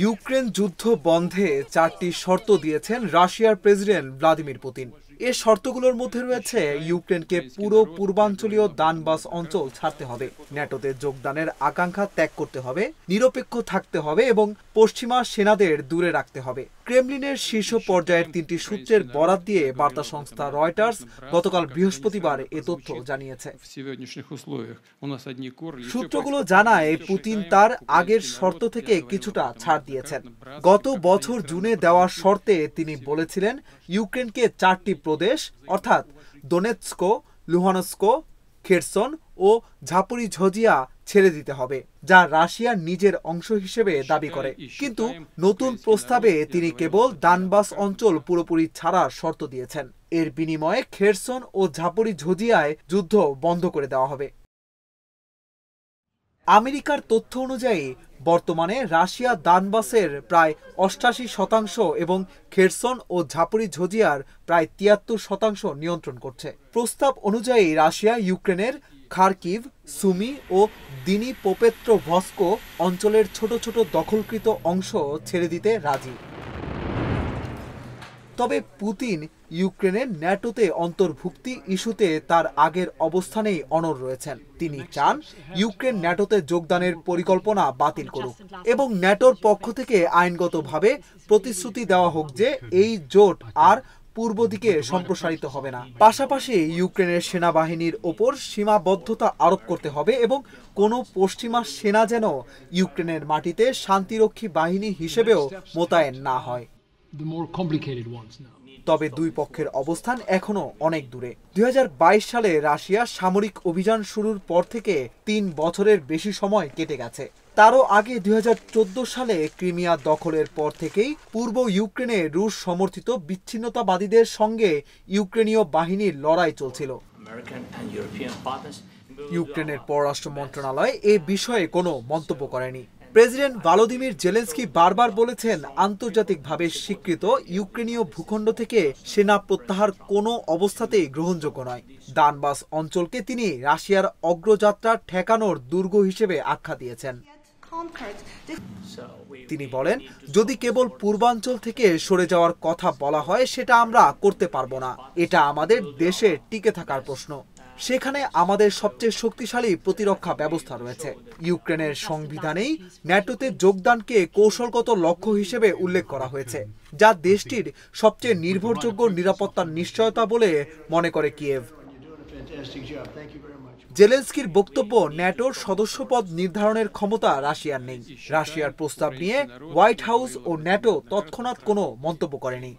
Ukraine যুদ্ধ বন্ধে 4টি শর্ত দিয়েছেন রাশিয়ার প্রেসিডেন্ট ভ্লাদিমির পুতিন। এই শর্তগুলোর মধ্যে রয়েছে ইউক্রেনকে পুরো পূর্বাঞ্চলীয় দানবাস অঞ্চল ছাড়তে হবে, ন্যাটোতে যোগদানের আকাঙ্ক্ষা ত্যাগ করতে হবে, নিরপেক্ষ থাকতে হবে এবং পশ্চিমা সেনাদের দূরে রাখতে হবে। ক্রেমলিনের শীর্ষ পর্যায়ের 3টি সূত্রের বরাত দিয়ে বার্তা সংস্থা রয়টার্স গতকাল বৃহস্পতিবার এ তথ্য জানিয়েছে। সূত্রগুলো জানায় পুতিন তার আগের শর্ত থেকে কিছুটা ছাড় দিয়েছেন। গত বছর জুনে দেওয়া শর্তে তিনি বলেছিলেন ইউক্রেনকে 4টি প্রদেশ অর্থাৎ দোনেৎস্ক, লুহানস্ক, খেরসন ও ঝাপরিঝিয়া ছেড়ে দিতে হবে, যা রাশিয়ার নিজের অংশ হিসেবে দাবি করে। কিন্তু নতুন প্রস্তাবে তিনি কেবল দানবাস অঞ্চল পুরোপুরি ছাড়ার শর্ত দিয়েছেন। এর বিনিময়ে খেরসন ও ঝাপরিঝিয়ায় যুদ্ধ বন্ধ করে দেওয়া হবে। আমেরিকার তথ্য অনুযায়ী বর্তমানে রাশিয়া দানবাসের প্রায় 88% এবং খেরসন ও ঝাপরিঝিয়ার প্রায় 73% নিয়ন্ত্রণ করছে। প্রস্তাব অনুযায়ী রাশিয়া ইউক্রেনের খার্কিভ, সুমি ও দিনিপ্রোপেট্রোভস্ক অঞ্চলের ছোট ছোট দখলকৃত অংশ ছেড়ে দিতে রাজি। তবে পুতিন ইউক্রেনের ন্যাটোতে অন্তর্ভুক্তি ইস্যুতে তার আগের অবস্থানেই অনড় রয়েছেন। তিনি চান ইউক্রেন ন্যাটোতে যোগদানের পরিকল্পনা বাতিল করুক এবং ন্যাটোর পক্ষ থেকে আইনগতভাবে প্রতিশ্রুতি দেওয়া হোক যে এই জোট আর পূর্ব দিকে সম্প্রসারিত হবে না। পাশাপাশি ইউক্রেনের সেনাবাহিনীর ওপর সীমাবদ্ধতা আরোপ করতে হবে এবং কোনো পশ্চিমা সেনা যেন ইউক্রেনের মাটিতে শান্তিরক্ষী বাহিনী হিসেবেও মোতায়েন না হয়। তবে দুই পক্ষের অবস্থান এখনো অনেক দূরে। 2022 সালে রাশিয়া সামরিক অভিযান শুরুর পর থেকে 3 বছরের বেশি সময় কেটে গেছে। তারও আগে 2014 সালে ক্রিমিয়া দখলের পর থেকেই পূর্ব ইউক্রেনে রুশ সমর্থিত বিচ্ছিন্নতাবাদীদের সঙ্গে ইউক্রেনীয় বাহিনীর লড়াই চলছিল। ইউক্রেনের পররাষ্ট্র মন্ত্রণালয় এ বিষয়ে কোনো মন্তব্য করেনি। প্রেসিডেন্ট ভলোদিমির জেলেনস্কি বারবার বলেছেন আন্তর্জাতিকভাবে স্বীকৃত ইউক্রেনীয় ভূখণ্ড থেকে সেনা প্রত্যাহার কোনো অবস্থাতেই গ্রহণযোগ্য নয়। দানবাস অঞ্চলকে তিনি রাশিয়ার অগ্রযাত্রা ঠেকানোর দুর্গ হিসেবে আখ্যা দিয়েছেন। তিনি বলেন, যদি কেবল পূর্বাঞ্চল থেকে সরে যাওয়ার কথা বলা হয় সেটা আমরা করতে পারবো না। এটা আমাদের দেশে টিকে থাকার প্রশ্ন। সেখানে আমাদের সবচেয়ে শক্তিশালী প্রতিরক্ষা ব্যবস্থা রয়েছে। ইউক্রেনের সংবিধানেই ন্যাটোতে যোগদানকে কৌশলগত লক্ষ্য হিসেবে উল্লেখ করা হয়েছে, যা দেশটির সবচেয়ে নির্ভরযোগ্য নিরাপত্তার নিশ্চয়তা বলে মনে করে কিয়েভ। জেলেনস্কির বক্তব্য, ন্যাটোর সদস্যপদ নির্ধারণের ক্ষমতা রাশিয়ার নেই। রাশিয়ার প্রস্তাব নিয়ে হোয়াইট হাউস ও ন্যাটো তৎক্ষণাৎ কোনো মন্তব্য করেনি।